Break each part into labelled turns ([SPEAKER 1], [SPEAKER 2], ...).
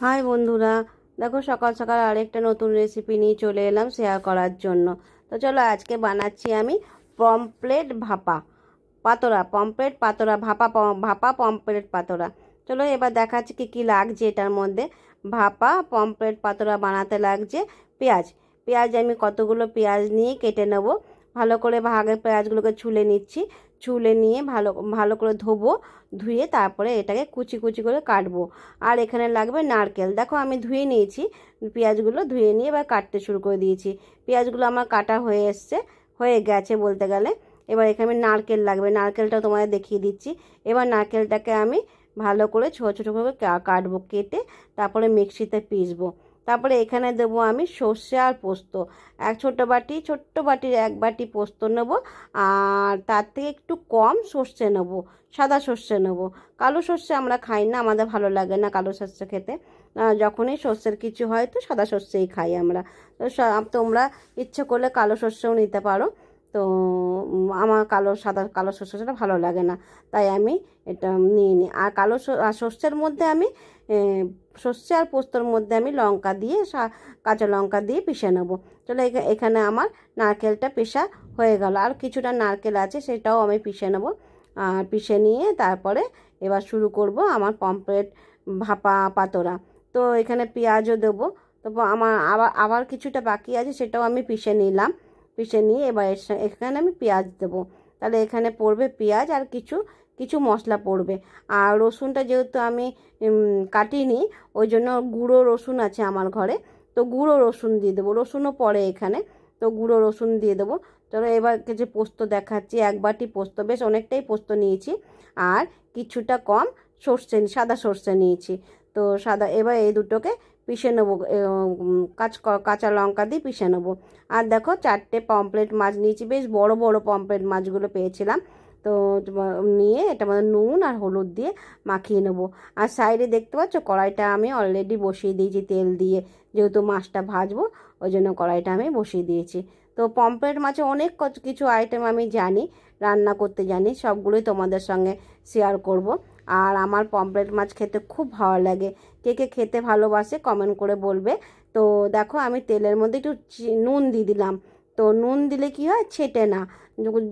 [SPEAKER 1] High বন্ধুরা, দেখো সকাল সকাল আরেকটা নতুন রেসিপি নিয়ে চলে এলাম শেয়ার করার জন্য। তো চলো আজকে বানাচ্ছি আমি পমফ্রেট ভাপা পাতোড়া, পমফ্রেট পাতোড়া ভাপা পমফ্রেট পাতোড়া। চলো এবার দেখাচ্ছি কি কি লাগছে এটার মধ্যে। ভাপা পমফ্রেট পাতোড়া বানাতে লাগছে পেঁয়াজ। পেঁয়াজ আমি কতগুলো পেঁয়াজ নিয়ে কেটে নেব। ভালো করে ভাগে পেঁয়াজগুলোকে ছুলে নিচ্ছি। ছুলে নিয়ে ভালো ভালো করে ধোবো। ধুয়ে তারপরে এটাকে কুচি কুচি করে কাটবো। আর এখানে লাগবে নারকেল। দেখো আমি ধুয়ে নিয়েছি পেঁয়াজগুলো, ধুয়ে নিয়ে এবার কাটতে শুরু করে দিয়েছি। পেঁয়াজগুলো আমার কাটা হয়ে গেছে বলতে গেলে। এবার এখানে নারকেল লাগবে, নারকেলটা তোমাদের দেখিয়ে দিচ্ছি। এবার নারকেলটাকে আমি ভালো করে ছোটো ছোটো করে কাটবো, কেটে তারপরে মিক্সিতে পিসবো। তারপরে এখানে দেবো আমি সর্ষে আর পোস্ত। ছোট্ট বাটির 1 বাটি পোস্ত নেবো। আর তার থেকে একটু কম সর্ষে নেবো, সাদা সর্ষে নেবো। কালো সর্ষে আমরা খাই না, আমাদের ভালো লাগে না কালো সর্ষে খেতে। যখনই সর্ষের কিছু হয় তো সাদা সর্ষেই খাই আমরা। তো তোমরা ইচ্ছে করলে কালো সর্ষেও নিতে পারো। তো আমার কালো সর্ষেটা ভালো লাগে না, তাই আমি এটা নিয়ে নিই। আর সর্ষের মধ্যে আমি সর্ষে আর পোস্তর মধ্যে আমি লঙ্কা দিয়ে কাঁচা লঙ্কা দিয়ে পিষে নেবো। চলো এখানে আমার নারকেলটা পেষা হয়ে গেল। আর কিছুটা নারকেল আছে, সেটাও আমি পিষে নেবো। আর পিষে নিয়ে তারপরে এবার শুরু করব আমার পমফ্রেট ভাপা পাতোড়া। তো এখানে পেঁয়াজও দেবো। তো আমার আবার কিছুটা বাকি আছে, সেটাও আমি পিষে নিলাম। পিষে নিয়ে এবার এখানে আমি পেঁয়াজ দেবো। তাহলে এখানে পড়বে পেঁয়াজ আর কিছু কিছু মশলা পড়বে। আর রসুনটা যেহেতু আমি কাটিনি, ওই জন্য গুঁড়ো রসুন আছে আমার ঘরে। তো গুঁড়ো রসুন দিয়ে দেবো, রসুনও পড়ে এখানে। তো গুঁড়ো রসুন দিয়ে দেবো। চলো এবার যে পোস্ত দেখাচ্ছি, 1 বাটি পোস্ত, বেশ অনেকটাই পোস্ত নিয়েছি। আর কিছুটা কম সাদা সর্ষে নিয়েছি। তো এবার এই দুটোকে পিষে নেবো, কাঁচা লঙ্কা দিয়ে পিষে নেবো। আর দেখো 4টে পমফ্রেট মাছ নিয়েছি, বেশ বড় বড় পমফ্রেট মাছগুলো পেয়েছিলাম। তো নিয়ে এটা মানে নুন আর হলুদ দিয়ে মাখিয়ে নেবো। আর সাইডে দেখতে পাচ্ছ কড়াইটা আমি অলরেডি বসিয়ে দিয়েছি তেল দিয়ে, যেহেতু মাছটা ভাজবো ওই জন্য কড়াইটা আমি বসিয়ে দিয়েছি। তো পমফ্রেট মাছে অনেক কিছু আইটেম আমি জানি, রান্না করতে জানি, সবগুলোই তোমাদের সঙ্গে শেয়ার করব। আর আমার পমফ্রেট মাছ খেতে খুব ভালো লাগে। কে কে খেতে ভালোবাসে কমেন্ট করে বলবে। তো দেখো আমি তেলের মধ্যে একটু নুন দিয়ে দিলাম। তো নুন দিলে কি হয়, ছেটে না।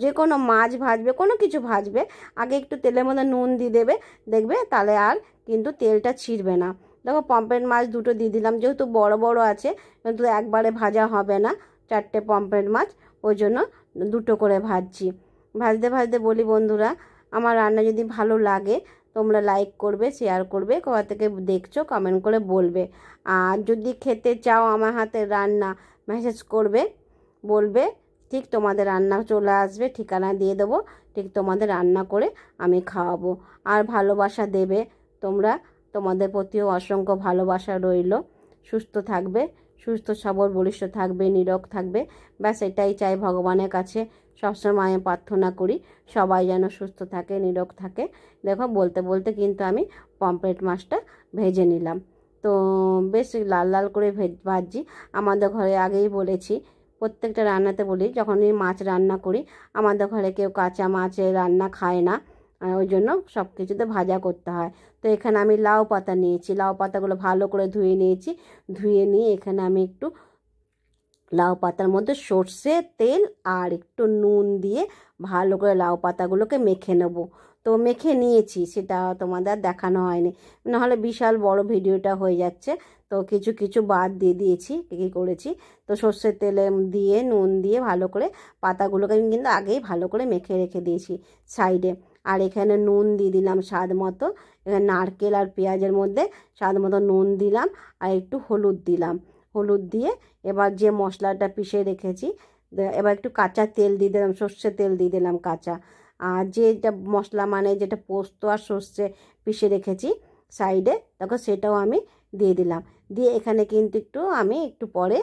[SPEAKER 1] যে কোনো মাছ ভাজবে, কোনো কিছু ভাজবে, আগে একটু তেলের মধ্যে নুন দিয়ে দেবে, দেখবে তাহলে আর কিন্তু তেলটা ছিঁড়বে না। দেখো পমফ্রেট মাছ দুটো দিয়ে দিলাম, যেহেতু বড় বড় আছে কিন্তু একবারে ভাজা হবে না। 4টে পমফ্রেট মাছ, ওই জন্য দুটো করে ভাজছি। ভাজতে ভাজতে বলি বন্ধুরা, আমার রান্না যদি ভালো লাগে তোমরা লাইক করবে, শেয়ার করবে, কোথা থেকে দেখছো কমেন্ট করে বলবে। আর যদি খেতে চাও আমার হাতের রান্না, মেসেজ করবে, বলবে, ঠিক তোমাদের রান্না চলে আসবে, ঠিকানা দিয়ে দেবো, ঠিক তোমাদের রান্না করে আমি খাওয়াবো। আর ভালোবাসা দেবে তোমরা, তোমাদের প্রতিও অসংখ্য ভালোবাসা রইল। সুস্থ থাকবে, সুস্থ সবল বলিষ্ঠ থাকবে, নিরোগ থাকবে, ব্যাস এটাই চাই ভগবানের কাছে। সবসময় আমি প্রার্থনা করি সবাই যেন সুস্থ থাকে, নিরোগ থাকে। দেখো বলতে বলতে কিন্তু আমি পমফ্রেট মাছটা ভেজে নিলাম। তো বেশ লাল লাল করে ভাজছি। আমাদের ঘরে আগেই বলেছি, প্রত্যেকটা রান্নাতে বলি, যখনই মাছ রান্না করি আমাদের ঘরে কেউ কাঁচা মাছের রান্না খায় না, ওই জন্য সব কিছুতে ভাজা করতে হয়। তো এখানে আমি লাউ পাতা নিয়েছি, লাউ পাতাগুলো ভালো করে ধুয়ে নিয়েছি। ধুয়ে নিয়ে এখানে আমি একটু লাউ পাতার মধ্যে সর্ষে তেল আর একটু নুন দিয়ে ভালো করে লাউ পাতাগুলোকে মেখে নেব। তো মেখে নিয়েছি, সেটা তোমাদের দেখানো হয়নি, নাহলে বিশাল বড় ভিডিওটা হয়ে যাচ্ছে। তো কিছু কিছু বাদ দিয়ে দিয়েছি, কী করেছি। তো সর্ষের তেলে দিয়ে নুন দিয়ে ভালো করে পাতাগুলোকে আমি কিন্তু আগেই ভালো করে মেখে রেখে দিয়েছি সাইডে। আর এখানে নুন দিয়ে দিলাম স্বাদ মতো। এখানে নারকেল আর পেঁয়াজের মধ্যে স্বাদ মতো নুন দিলাম, আর একটু হলুদ দিলাম। হলুদ দিয়ে এবার যে মশলাটা পিষে রেখেছি, এবার একটু কাঁচা তেল দিয়ে দিলাম, সর্ষে তেল দিয়ে দিলাম কাঁচা। আর যেটা মশলা মানে যেটা পোস্ত আর সর্ষে পিষে রেখেছি সাইডে, দেখো সেটাও আমি দিয়ে দিলাম। দিয়ে এখানে কিন্তু আমি একটু পরে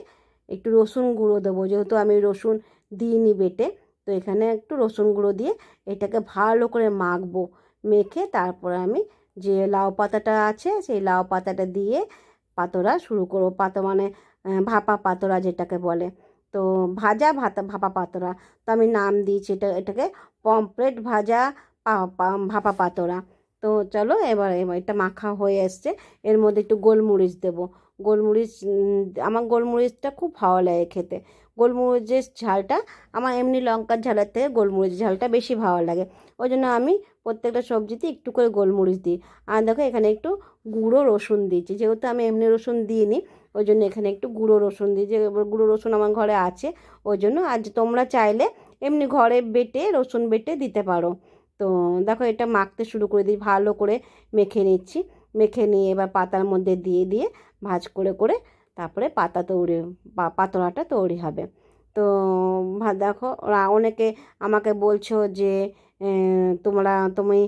[SPEAKER 1] একটু রসুন গুঁড়ো দেবো, যেহেতু আমি রসুন দিইনি বেটে। তো এখানে একটু রসুন গুঁড়ো দিয়ে এটাকে ভালো করে মাখবো। মেখে তারপরে আমি যে লাউ পাতাটা আছে সেই লাউ পাতাটা দিয়ে পাতোড়া শুরু করবো। মানে ভাপা পাতোড়া যেটাকে বলে। তো ভাপা পাতোড়া, তো আমি নাম দিয়েছি এটাকে পমফ্রেট ভাপা পাতোড়া। তো চলো এবার এটা মাখা হয়ে এসছে, এর মধ্যে একটু গোলমরিচ দেবো। গোলমরিচ আমার গোলমরিচটা খুব ভালো লাগে খেতে। গোলমরিচের ঝালটা আমার এমনি লঙ্কার ঝালের থেকে গোলমরিচ ঝালটা বেশি ভালো লাগে। ওই জন্য আমি প্রত্যেকটা সবজিতে একটু করে গোলমরিচ দিই। আর দেখো এখানে একটু গুঁড়ো রসুন দিয়েছি, যেহেতু আমি এমনি রসুন দিইনি ওই জন্য এখানে একটু গুঁড়ো রসুন দিই, যে গুঁড়ো রসুন আমার ঘরে আছে ওই জন্য। আজ তোমরা চাইলে এমনি ঘরে বেটে রসুন বেটে দিতে পারো। তো দেখো এটা মাখতে শুরু করে দিই, ভালো করে মেখে নিচ্ছি। মেখে নিয়ে এবার পাতার মধ্যে দিয়ে দিয়ে ভাজ করে করে তারপরে পাতোড়াটা তৈরি হবে। তো দেখো অনেকে আমাকে বলছো যে তুমি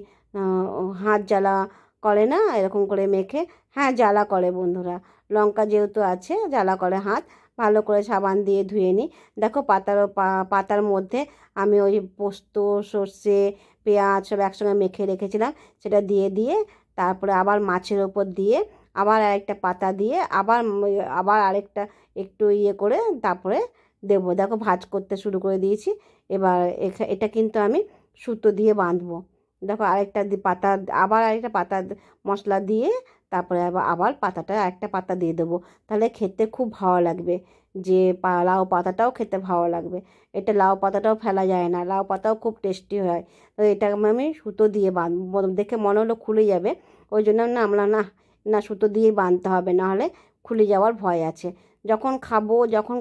[SPEAKER 1] হাত জ্বালা করে না এরকম করে মেখে? হ্যাঁ, জ্বালা করে বন্ধুরা, লঙ্কা যেহেতু আছে জ্বালা করে হাত। ভালো করে সাবান দিয়ে ধুয়ে নিই। দেখো পাতার মধ্যে আমি ওই পোস্ত, সর্ষে, পেঁয়াজ সব একসঙ্গে মেখে রেখেছিলাম, সেটা দিয়ে দিয়ে তারপরে আবার মাছের ওপর দিয়ে আবার আরেকটা পাতা দিয়ে আবার আরেকটা একটু করে তারপরে দেবো। দেখো ভাজ করতে শুরু করে দিয়েছি। এবার এটা কিন্তু আমি সুতো দিয়ে বাঁধবো। দেখো আবার আরেকটা পাতা মশলা দিয়ে তারপরে আবার একটা পাতা দিয়ে দেবো, তাহলে খেতে খুব ভালো লাগবে। যে লাউ পাতাটাও খেতে ভালো লাগবে। এটা লাউ পাতাটাও ফেলা যায় না, লাউ পাতাও খুব টেস্টি হয়। তো এটা আমি সুতো দিয়ে বাঁধবো, দেখে মনে হলো খুলে যাবে ওই জন্য আমরা না সুতো দিয়েই বাঁধতে হবে, নাহলে খুলে যাওয়ার ভয় আছে। যখন খাবো, যখন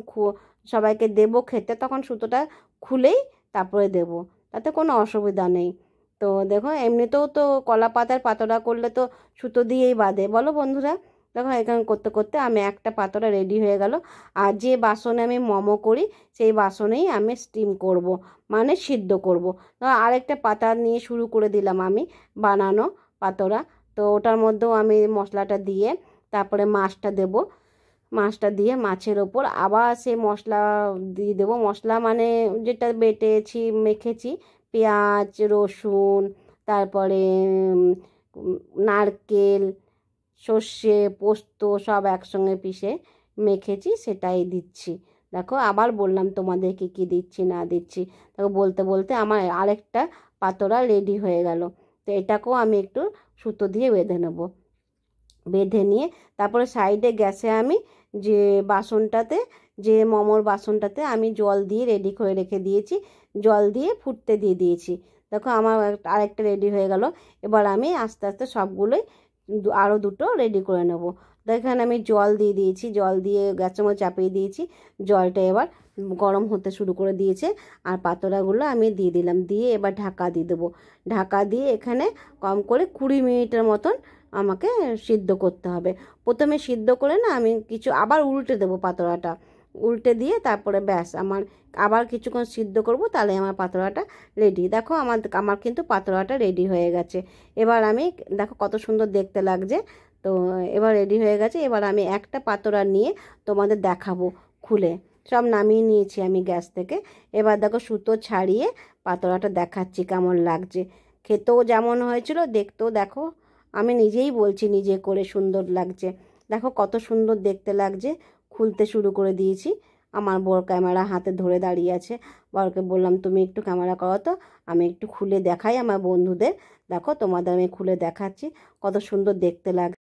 [SPEAKER 1] সবাইকে দেবো খেতে, তখন সুতোটা খুলেই তারপরে দেবো, তাতে কোনো অসুবিধা নেই। তো দেখো এমনিতেও তো কলা পাতার পাতোড়া করলে তো সুতো দিয়েই বাঁধে, বলো বন্ধুরা। দেখো এখানে করতে করতে আমি একটা পাতোড়া রেডি হয়ে গেল। আর যে বাসনে আমি মোমো করি সেই বাসনেই আমি স্টিম করব, মানে সিদ্ধ করব। তো আরেকটা পাতা নিয়ে শুরু করে দিলাম আমি বানানো পাতোড়া। তো ওটার মধ্যেও আমি মশলাটা দিয়ে তারপরে মাছটা দিয়ে মাছের ওপর আবার সেই মশলা দিয়ে দেবো। মশলা মানে যেটা বেটেছি মেখেছি, পেঁয়াজ, রসুন, তারপরে নারকেল, সর্ষে, পোস্ত সব একসঙ্গে পিষে মেখেছি, সেটাই দিচ্ছি। দেখো আবার বললাম তোমাদেরকে কি দিচ্ছি না দিচ্ছি। দেখো বলতে বলতে আমার আরেকটা পাতোড়া রেডি হয়ে গেল। তো এটাকেও আমি একটু সুতো দিয়ে বেঁধে নেব। বেঁধে নিয়ে তারপরে সাইডে গ্যাসে আমি যে বাসনটাতে, যে মোমোর বাসনটাতে আমি জল দিয়ে রেডি করে রেখে দিয়েছি, জল দিয়ে ফুটতে দিয়ে দিয়েছি। দেখো আমার আরেকটা রেডি হয়ে গেল। এবার আমি আস্তে আস্তে সবগুলোই আরও দুটো রেডি করে নেব। দেখেন আমি জল দিয়ে দিয়েছি, জল দিয়ে গ্যাসের মধ্যে চাপিয়ে দিয়েছি। জলটা এবার গরম হতে শুরু করে দিয়েছে, আর পাতোড়াগুলো আমি দিয়ে দিলাম। দিয়ে এবার ঢাকা দিয়ে দেবো। ঢাকা দিয়ে এখানে কম করে 20 মিনিটের মতন আমাকে সিদ্ধ করতে হবে। প্রথমে সিদ্ধ করে না আমি আবার উল্টে দেবো পাতোড়াটা। উল্টে দিয়ে তারপরে ব্যাস আমার আবার কিছুক্ষণ সিদ্ধ করব, তাহলে আমার পাতোড়াটা রেডি। দেখো আমার কিন্তু পাতোড়াটা রেডি হয়ে গেছে। এবার আমি দেখো কত সুন্দর দেখতে লাগছে। তো এবার রেডি হয়ে গেছে। এবার আমি একটা পাতোড়া নিয়ে তোমাদের দেখাবো খুলে। সব নামিয়ে নিয়েছি আমি গ্যাস থেকে। এবার দেখো সুতো ছাড়িয়ে পাতোড়াটা দেখাচ্ছি কেমন লাগছে। খেতেও যেমন হয়েছিল, দেখতেও দেখো আমি নিজেই বলছি নিজে করে সুন্দর লাগছে। দেখো কত সুন্দর দেখতে লাগছে। খুলতে শুরু করে দিয়েছি। আমার বর ক্যামেরা হাতে ধরে দাঁড়িয়ে আছে। বরকে বললাম তুমি একটু ক্যামেরা করো তো, আমি একটু খুলে দেখাই আমার বন্ধুদের। দেখো তোমাদের আমি খুলে দেখাচ্ছি কত সুন্দর দেখতে লাগছে।